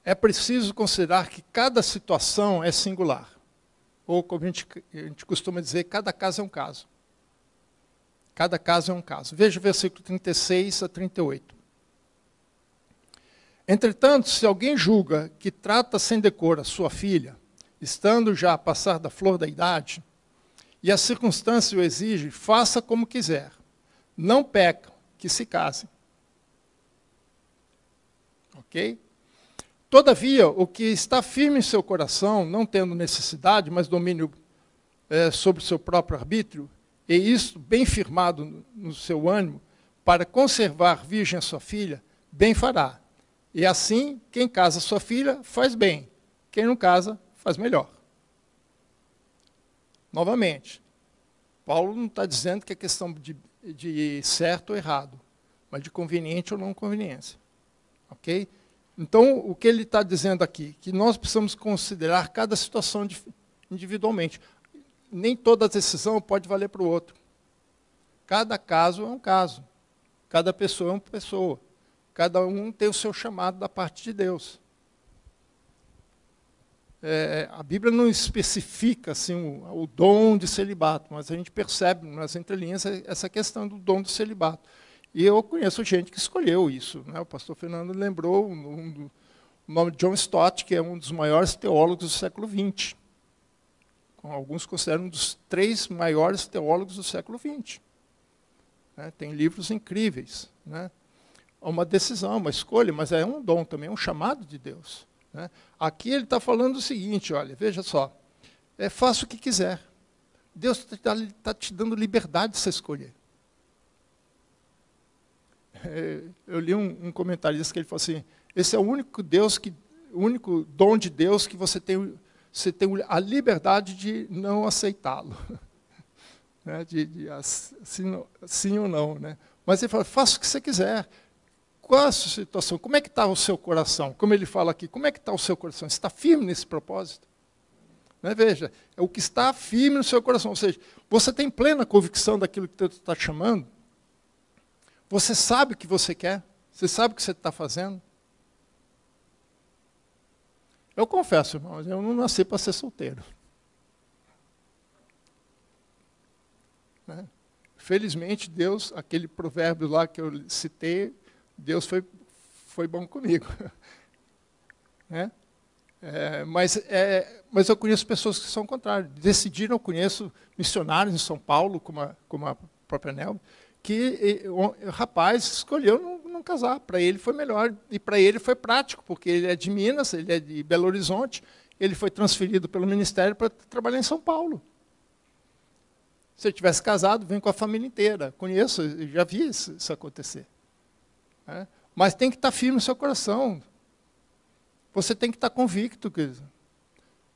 É preciso considerar que cada situação é singular. Ou, como a gente costuma dizer, cada caso é um caso. Cada caso é um caso. Veja o versículo 36 a 38. Entretanto, se alguém julga que trata sem decoro a sua filha, estando já a passar da flor da idade, e a circunstância o exige, faça como quiser. Não peca, que se case. Ok? Todavia, o que está firme em seu coração, não tendo necessidade, mas domínio sobre o seu próprio arbítrio, e isto bem firmado no seu ânimo, para conservar virgem a sua filha, bem fará. E assim, quem casa sua filha, faz bem. Quem não casa, faz melhor. Novamente, Paulo não está dizendo que é questão de certo ou errado, mas de conveniente ou não conveniência. Ok? Então, o que ele está dizendo aqui? Que nós precisamos considerar cada situação individualmente. Nem toda decisão pode valer para o outro. Cada caso é um caso. Cada pessoa é uma pessoa. Cada um tem o seu chamado da parte de Deus. A Bíblia não especifica assim, o dom de celibato, mas a gente percebe nas entrelinhas essa questão do dom do celibato. E eu conheço gente que escolheu isso. Né? O pastor Fernando lembrou o nome de John Stott, que é um dos maiores teólogos do século XX. Alguns consideram um dos 3 maiores teólogos do século XX. Né? Tem livros incríveis. Né? É uma decisão, uma escolha, mas é um dom também, é um chamado de Deus. Né? Aqui ele está falando o seguinte, olha, veja só, faça o que quiser. Deus está te dando liberdade de você escolher. Eu li um comentarista que ele falou assim, esse é o único dom de Deus que você tem a liberdade de não aceitá-lo. Né? Sim ou não. Né? Mas ele fala, faça o que você quiser. Qual é a sua situação? Como é que está o seu coração? Como ele fala aqui, como é que está o seu coração? Você está firme nesse propósito? Né? Veja, é o que está firme no seu coração. Ou seja, você tem plena convicção daquilo que Deus está te chamando? Você sabe o que você quer? Você sabe o que você está fazendo? Eu confesso, irmãos, eu não nasci para ser solteiro. Né? Felizmente, Deus, aquele provérbio lá que eu citei, Deus foi bom comigo. Né? Mas eu conheço pessoas que são contrárias. Decidiram, eu conheço missionários em São Paulo, como a própria Nelma, que o rapaz escolheu não casar. Para ele foi melhor. E para ele foi prático, porque ele é de Minas, ele é de Belo Horizonte, ele foi transferido pelo ministério para trabalhar em São Paulo. Se ele tivesse casado, vem com a família inteira. Conheço, já vi isso acontecer. Né? Mas tem que estar firme no seu coração. Você tem que estar convicto.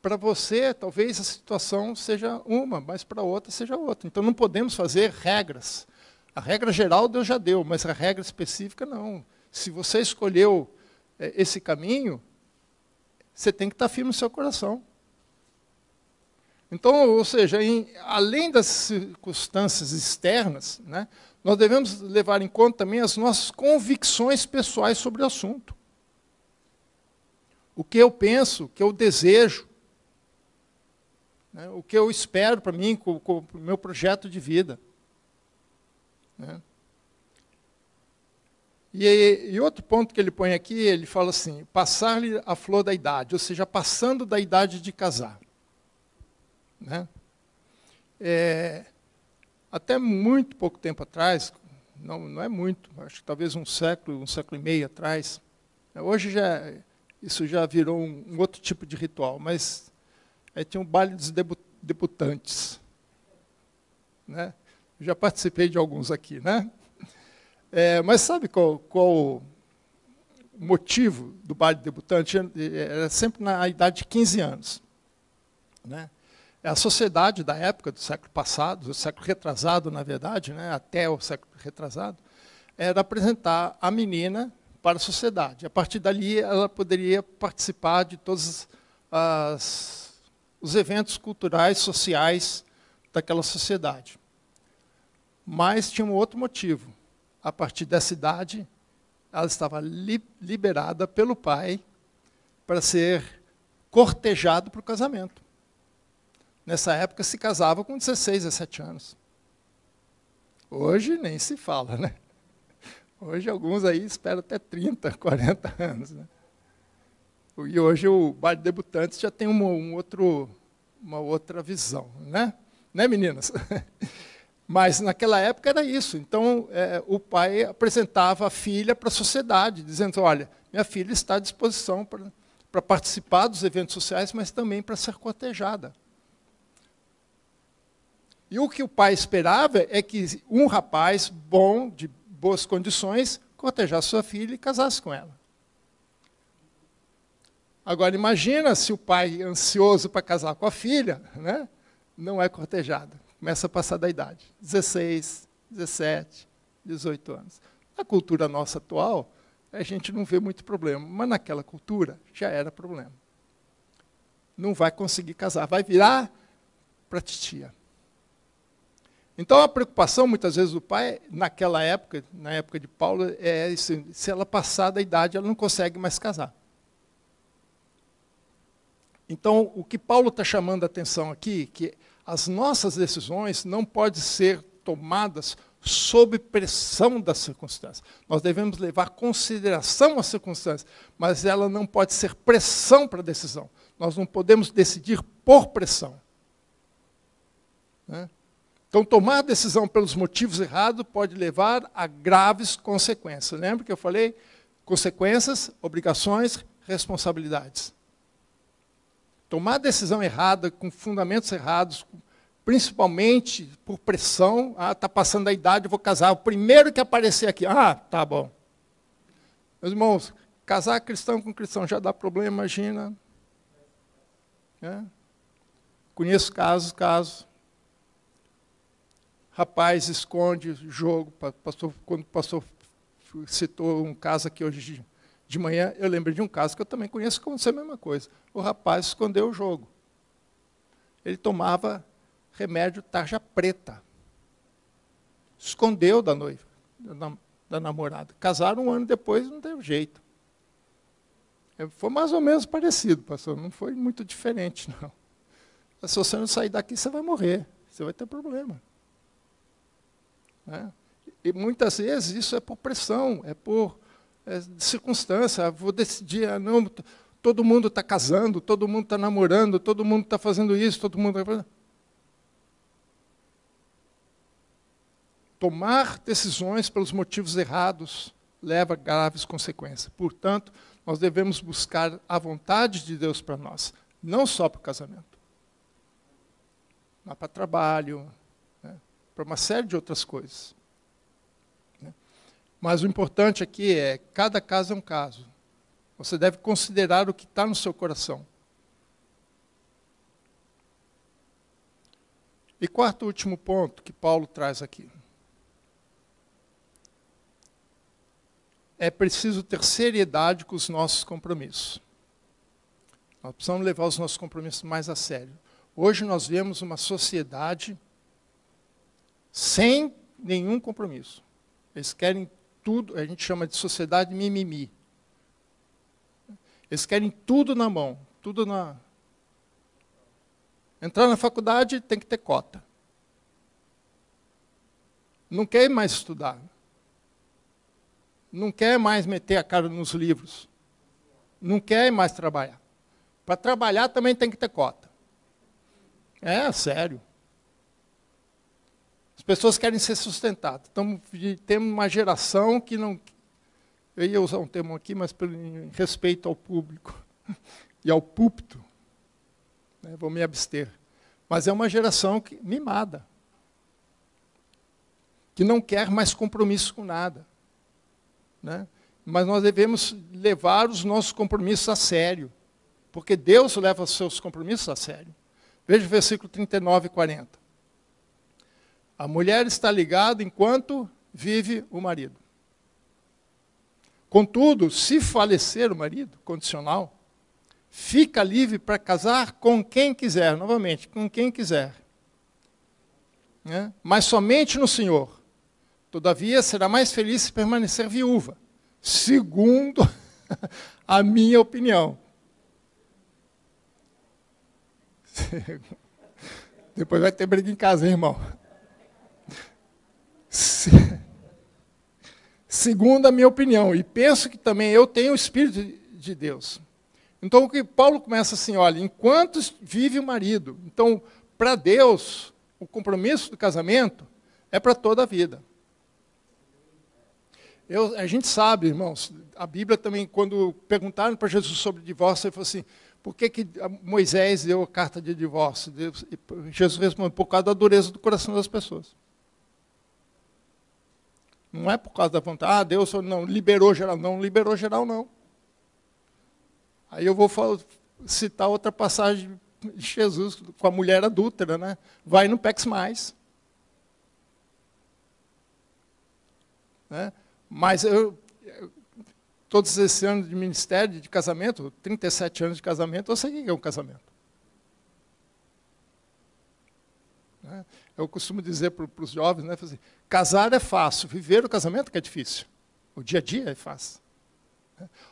Para você, talvez a situação seja uma, mas para outra seja outra. Então não podemos fazer regras. A regra geral Deus já deu, mas a regra específica não. Se você escolheu esse caminho, você tem que estar firme no seu coração. Então, ou seja, além das circunstâncias externas, né, nós devemos levar em conta também as nossas convicções pessoais sobre o assunto. O que eu penso, o que eu desejo, né, o que eu espero para mim, com o meu projeto de vida. Né? E outro ponto que ele põe aqui, ele fala assim, passar-lhe a flor da idade, ou seja, passando da idade de casar. Né? Até muito pouco tempo atrás, não é muito, acho que talvez um século e meio atrás, hoje isso já virou um outro tipo de ritual, mas tinha um baile dos debutantes. Né? Já participei de alguns aqui. Né? Mas sabe qual o motivo do baile de debutante? Era sempre na idade de 15 anos. Né? A sociedade da época, do século passado, do século retrasado, na verdade, né, até o século retrasado, era apresentar a menina para a sociedade. A partir dali, ela poderia participar de todos os eventos culturais, sociais daquela sociedade. Mas tinha um outro motivo. A partir dessa idade, ela estava liberada pelo pai para ser cortejado para o casamento. Nessa época, se casava com 16, 17 anos. Hoje nem se fala, né? Hoje alguns aí esperam até 30, 40 anos. Né? E hoje o baile de debutantes já tem uma outra visão. Né, meninas? Mas naquela época era isso. Então, o pai apresentava a filha para a sociedade, dizendo, olha, minha filha está à disposição para participar dos eventos sociais, mas também para ser cortejada. E o que o pai esperava é que um rapaz bom, de boas condições, cortejasse sua filha e casasse com ela. Agora, imagina se o pai, ansioso para casar com a filha, né, não é cortejado. Começa a passar da idade. 16, 17, 18 anos. Na cultura nossa atual, a gente não vê muito problema, mas naquela cultura já era problema. Não vai conseguir casar, vai virar para titia. Então, a preocupação, muitas vezes, do pai, naquela época, na época de Paulo, é isso, se ela passar da idade, ela não consegue mais casar. Então, o que Paulo está chamando a atenção aqui, que as nossas decisões não podem ser tomadas sob pressão das circunstâncias. Nós devemos levar consideração às circunstâncias, mas ela não pode ser pressão para a decisão. Nós não podemos decidir por pressão. Né? Então, tomar a decisão pelos motivos errados pode levar a graves consequências. Lembra que eu falei? Consequências, obrigações, responsabilidades. Tomar a decisão errada, com fundamentos errados, principalmente por pressão, está passando a idade, eu vou casar, o primeiro que aparecer aqui, tá bom. Meus irmãos, casar cristão com cristão já dá problema, imagina. Conheço casos. Rapaz esconde jogo. Quando o pastor citou um caso aqui hoje de manhã, eu lembrei de um caso que eu também conheço que aconteceu a mesma coisa. O rapaz escondeu o jogo. Ele tomava remédio tarja preta. Escondeu da noiva, da namorada. Casaram um ano depois, não teve jeito. Foi mais ou menos parecido, pastor. Não foi muito diferente, não. Se você não sair daqui, você vai morrer. Você vai ter problema. E muitas vezes isso é por pressão, é por circunstância. Vou decidir, não, todo mundo está casando, todo mundo está namorando, todo mundo está fazendo isso, todo mundo está fazendo... Tomar decisões pelos motivos errados leva a graves consequências. Portanto, nós devemos buscar a vontade de Deus para nós, não só para o casamento, mas para trabalho, para uma série de outras coisas. Mas o importante aqui é, cada caso é um caso. Você deve considerar o que está no seu coração. E quarto e último ponto que Paulo traz aqui. É preciso ter seriedade com os nossos compromissos. Nós precisamos levar os nossos compromissos mais a sério. Hoje nós vemos uma sociedade sem nenhum compromisso. Eles querem tudo, a gente chama de sociedade mimimi. Eles querem tudo na mão, tudo na... Entrar na faculdade tem que ter cota. Não quer mais estudar. Não quer mais meter a cara nos livros. Não quer mais trabalhar. Para trabalhar também tem que ter cota. É sério. As pessoas querem ser sustentadas. Temos uma geração que não... Eu ia usar um termo aqui, mas em respeito ao público e ao púlpito, vou me abster. Mas é uma geração mimada, que não quer mais compromisso com nada. Mas nós devemos levar os nossos compromissos a sério, porque Deus leva os seus compromissos a sério. Veja o versículo 39 e 40. A mulher está ligada enquanto vive o marido. Contudo, se falecer o marido, condicional, fica livre para casar com quem quiser, novamente, com quem quiser. Mas somente no Senhor. Todavia, será mais feliz se permanecer viúva, segundo a minha opinião. Depois vai ter briga em casa, hein, irmão? Segundo a minha opinião, e penso que também eu tenho o Espírito de Deus. Então, o que Paulo começa assim, olha, enquanto vive o marido, então, para Deus, o compromisso do casamento é para toda a vida. A gente sabe, irmãos, a Bíblia também, quando perguntaram para Jesus sobre divórcio, ele falou assim, por que Moisés deu a carta de divórcio? Jesus respondeu, por causa da dureza do coração das pessoas. Não é por causa da vontade, Deus não liberou geral, não liberou geral, não. Aí eu vou citar outra passagem de Jesus com a mulher adúltera, né? Vai e não peques mais. Mas todos esses anos de ministério, de casamento, 37 anos de casamento, eu sei o que é um casamento. né? Eu costumo dizer para os jovens, né, assim, casar é fácil, viver o casamento que é difícil. O dia a dia é fácil.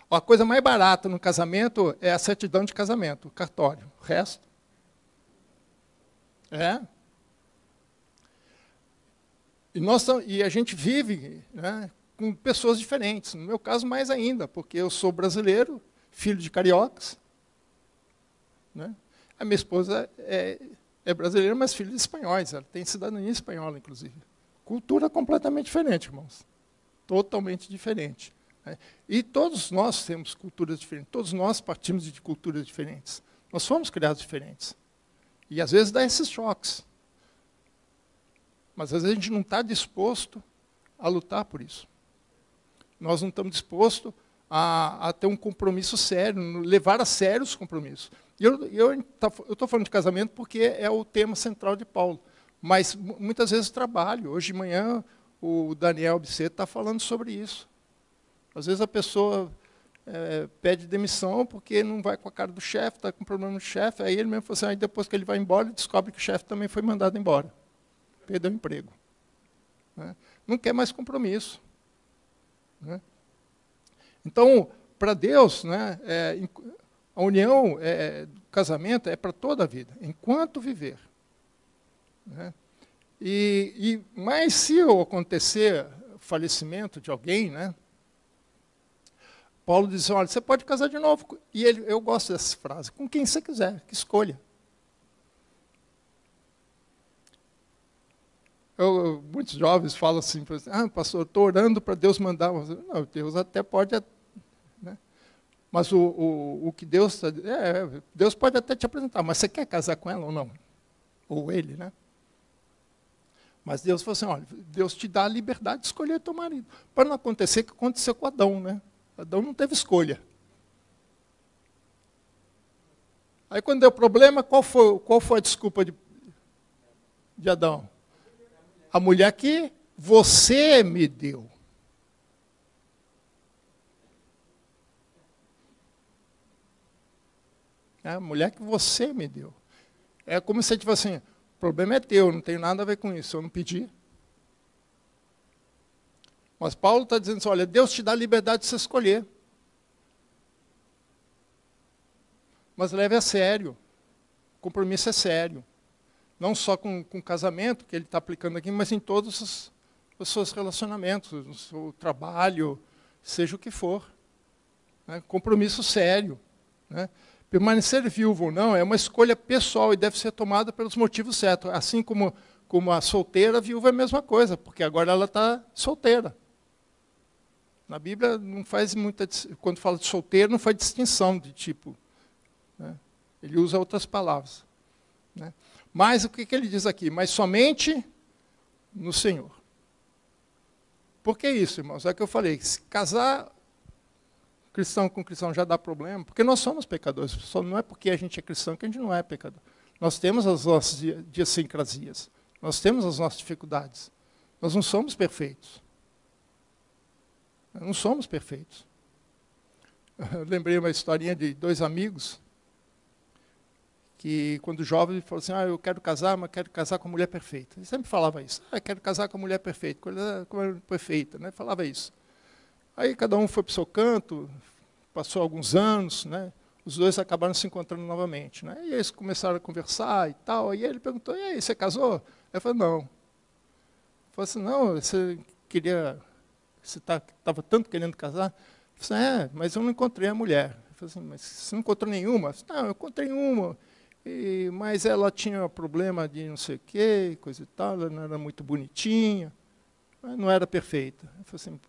A coisa mais barata no casamento é a certidão de casamento, o cartório. O resto é. E a gente vive, né, com pessoas diferentes. No meu caso, mais ainda, porque eu sou brasileiro, filho de cariocas. Né? A minha esposa é brasileira, mas filha de espanhóis. Ela tem cidadania espanhola, inclusive. Cultura completamente diferente, irmãos. Totalmente diferente. Né? E todos nós temos culturas diferentes. Todos nós partimos de culturas diferentes. Nós somos criados diferentes. E, às vezes, dá esses choques. Mas, às vezes, a gente não está disposto a lutar por isso. Nós não estamos dispostos a ter um compromisso sério, levar a sério os compromissos. E eu estou falando de casamento porque é o tema central de Paulo. Mas, muitas vezes, trabalho. Hoje de manhã, o Daniel Bisset está falando sobre isso. Às vezes, a pessoa pede demissão porque não vai com a cara do chefe, está com problema no chefe. Aí ele mesmo fala assim, aí depois que ele vai embora, ele descobre que o chefe também foi mandado embora. Perdeu o emprego. Né? Não quer mais compromisso. Né? Então, para Deus, né, a união do casamento é para toda a vida, enquanto viver. Né? Mas se acontecer o falecimento de alguém, né, Paulo diz, olha, você pode casar de novo. E eu gosto dessa frase, com quem você quiser, que escolha. Muitos jovens falam assim, pastor, estou orando para Deus mandar. Não, Deus até pode, né? Mas o que Deus está... Deus pode até te apresentar, mas você quer casar com ela ou não? Ou ele, né? Mas Deus falou assim, olha, Deus te dá a liberdade de escolher teu marido. Para não acontecer o que aconteceu com Adão, né? Adão não teve escolha. Aí quando deu problema, qual foi a desculpa de Adão? A mulher que você me deu. É a mulher que você me deu. É como se você tivesse assim, o problema é teu, não tem nada a ver com isso, eu não pedi. Mas Paulo está dizendo assim, olha, Deus te dá a liberdade de você escolher. Mas leve a sério. O compromisso é sério. Não só com o casamento, que ele está aplicando aqui, mas em todos os seus relacionamentos, no seu trabalho, seja o que for. Né? Compromisso sério. Né? Permanecer viúvo ou não é uma escolha pessoal e deve ser tomada pelos motivos certos. Assim como a solteira, a viúva é a mesma coisa, porque agora ela está solteira. Na Bíblia, não faz muita... Quando fala de solteiro, não faz distinção de tipo. Né? Ele usa outras palavras. Né? Mas o que ele diz aqui? Mas somente no Senhor. Por que isso, irmãos? É o que eu falei. Se casar cristão com cristão já dá problema, porque nós somos pecadores. Só não é porque a gente é cristão que a gente não é pecador. Nós temos as nossas idiosincrasias. Nós temos as nossas dificuldades. Nós não somos perfeitos. Não somos perfeitos. Eu lembrei uma historinha de dois amigos que, quando jovem, falou assim, eu quero casar, mas quero casar com a mulher perfeita. Ele sempre falava isso. Quero casar com a mulher perfeita, com a mulher perfeita, né? Falava isso. Aí cada um foi para o seu canto, passou alguns anos, né? Os dois acabaram se encontrando novamente. Né? E eles começaram a conversar e tal. E ele perguntou, e aí, você casou? Eu falei, não. Ele falou assim, não, você estava tanto querendo casar? Eu falei, mas eu não encontrei a mulher. Eu falei assim, mas você não encontrou nenhuma? Eu falei, não, eu encontrei uma, mas ela tinha problema de não sei o quê, coisa e tal, ela não era muito bonitinha, não era perfeita. Eu falei assim,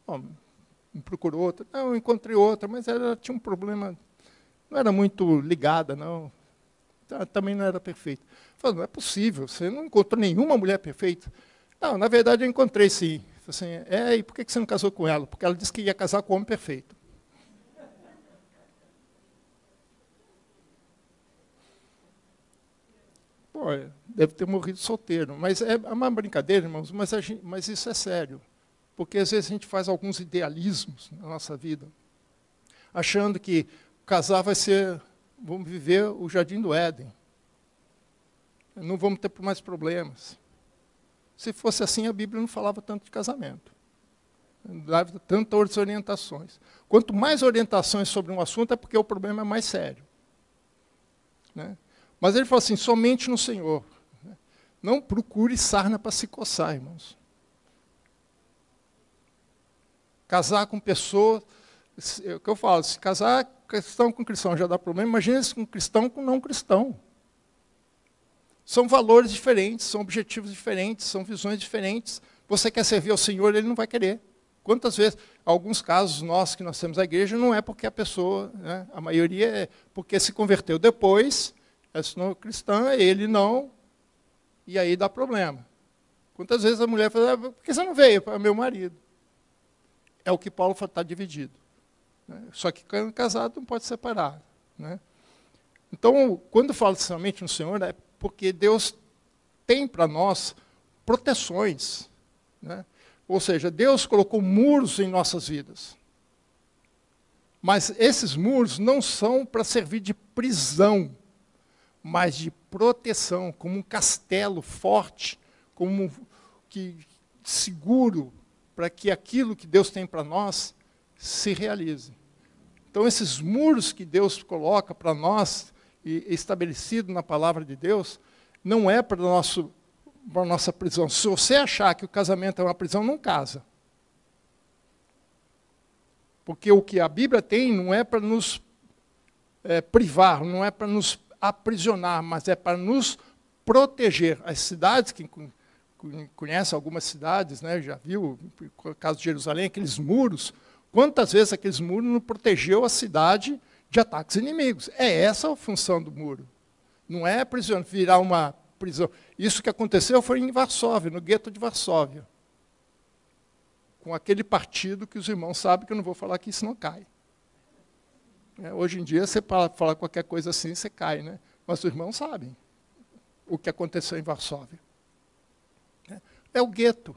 me procurou outra. Não, eu encontrei outra, mas ela tinha um problema, não era muito ligada, não. Também não era perfeita. Eu falei, não é possível, você não encontrou nenhuma mulher perfeita? Não, na verdade eu encontrei sim. Eu falei assim, e por que você não casou com ela? Porque ela disse que ia casar com o homem perfeito. Pô, deve ter morrido solteiro. Mas é uma brincadeira, irmãos, mas isso é sério. Porque às vezes a gente faz alguns idealismos na nossa vida, achando que casar vai ser, vamos viver o jardim do Éden. não vamos ter mais problemas. Se fosse assim, a Bíblia não falava tanto de casamento. Não dava tantas orientações. Quanto mais orientações sobre um assunto, é porque o problema é mais sério. Né? Mas ele falou assim, somente no Senhor. Não procure sarna para se coçar, irmãos. Casar com pessoas, é o que eu falo, se casar cristão com cristão já dá problema, imagina se um cristão com não cristão. São valores diferentes, são objetivos diferentes, são visões diferentes. Você quer servir ao Senhor, ele não vai querer. Quantas vezes, alguns casos nossos que nós temos na igreja, não é porque a pessoa, né, a maioria é porque se converteu depois, é não cristã, ele não, e aí dá problema. Quantas vezes a mulher fala, por que você não veio? Para meu marido. É o que Paulo fala, está dividido. Né? Só que casado não pode separar. Né? Então, quando falo somente no Senhor, é porque Deus tem para nós proteções. Né? Ou seja, Deus colocou muros em nossas vidas. Mas esses muros não são para servir de prisão, mas de proteção, como um castelo forte, como que seguro, para que aquilo que Deus tem para nós se realize. Então, esses muros que Deus coloca para nós, e estabelecido na palavra de Deus, não é para a nossa prisão. Se você achar que o casamento é uma prisão, não casa. Porque o que a Bíblia tem não é para nos privar, não é para nos aprisionar, mas é para nos proteger. As cidades, quem conhece algumas cidades, né, já viu, no caso de Jerusalém, aqueles muros, quantas vezes aqueles muros não protegeu a cidade de ataques inimigos. É essa a função do muro. Não é virar uma prisão. Isso que aconteceu foi em Varsóvia, no gueto de Varsóvia. Com aquele partido que os irmãos sabem que eu não vou falar aqui, senão cai. Hoje em dia, você fala qualquer coisa assim, você cai. Né? Mas os irmãos sabem o que aconteceu em Varsóvia. É o gueto.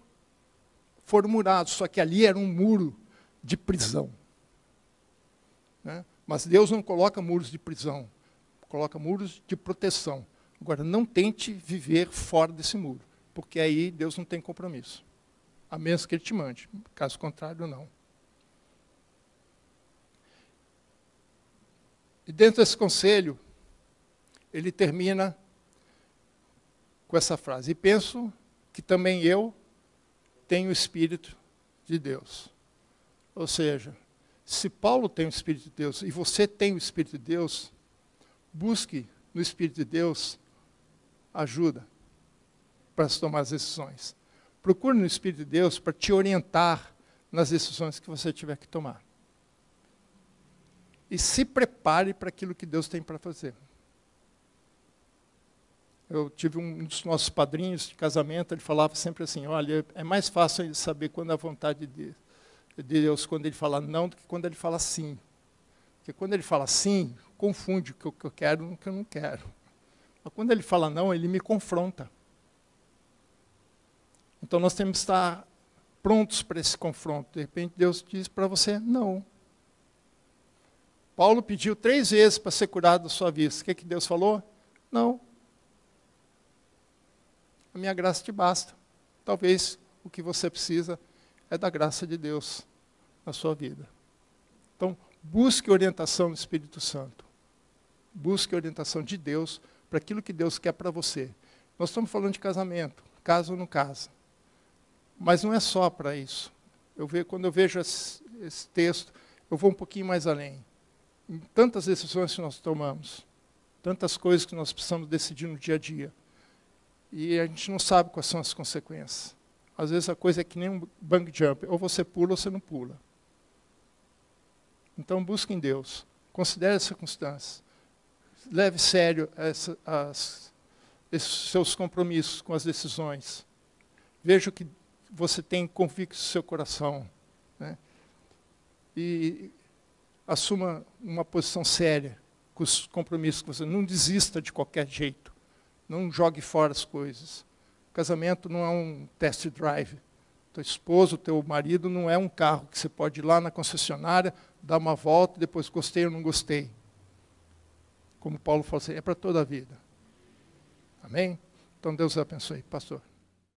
Foram murados, só que ali era um muro de prisão. Né? Mas Deus não coloca muros de prisão, coloca muros de proteção. Agora, não tente viver fora desse muro, porque aí Deus não tem compromisso. A menos que Ele te mande. Caso contrário, não. E dentro desse conselho, ele termina com essa frase. E penso que também eu tenho o Espírito de Deus. Ou seja, se Paulo tem o Espírito de Deus e você tem o Espírito de Deus, busque no Espírito de Deus ajuda para se tomar as decisões. Procure no Espírito de Deus para te orientar nas decisões que você tiver que tomar. E se prepare para aquilo que Deus tem para fazer. Eu tive um dos nossos padrinhos de casamento, ele falava sempre assim, olha, é mais fácil saber quando é a vontade de Deus, quando ele fala não, do que quando ele fala sim. Porque quando ele fala sim, confunde o que eu quero com o que eu não quero. Mas quando ele fala não, ele me confronta. Então nós temos que estar prontos para esse confronto. De repente Deus diz para você não. Paulo pediu 3 vezes para ser curado da sua vista. O que Deus falou? Não. A minha graça te basta. Talvez o que você precisa é da graça de Deus na sua vida. Então, busque orientação do Espírito Santo. Busque orientação de Deus para aquilo que Deus quer para você. Nós estamos falando de casamento, casa ou não casa. Mas não é só para isso. Quando eu vejo esse texto, eu vou um pouquinho mais além. Em tantas decisões que nós tomamos, tantas coisas que nós precisamos decidir no dia a dia. E a gente não sabe quais são as consequências. Às vezes a coisa é que nem um bungee jump, ou você pula ou você não pula. Então busque em Deus, considere as circunstâncias, leve sério esses seus compromissos com as decisões. Veja o que você tem convicto no seu coração. Né? E assuma uma posição séria com os compromissos que você... Não desista de qualquer jeito. Não jogue fora as coisas. O casamento não é um test drive. Teu esposo, teu marido não é um carro que você pode ir lá na concessionária, dar uma volta e depois gostei ou não gostei. Como Paulo falou assim, é para toda a vida. Amém? Então, Deus abençoe, pastor.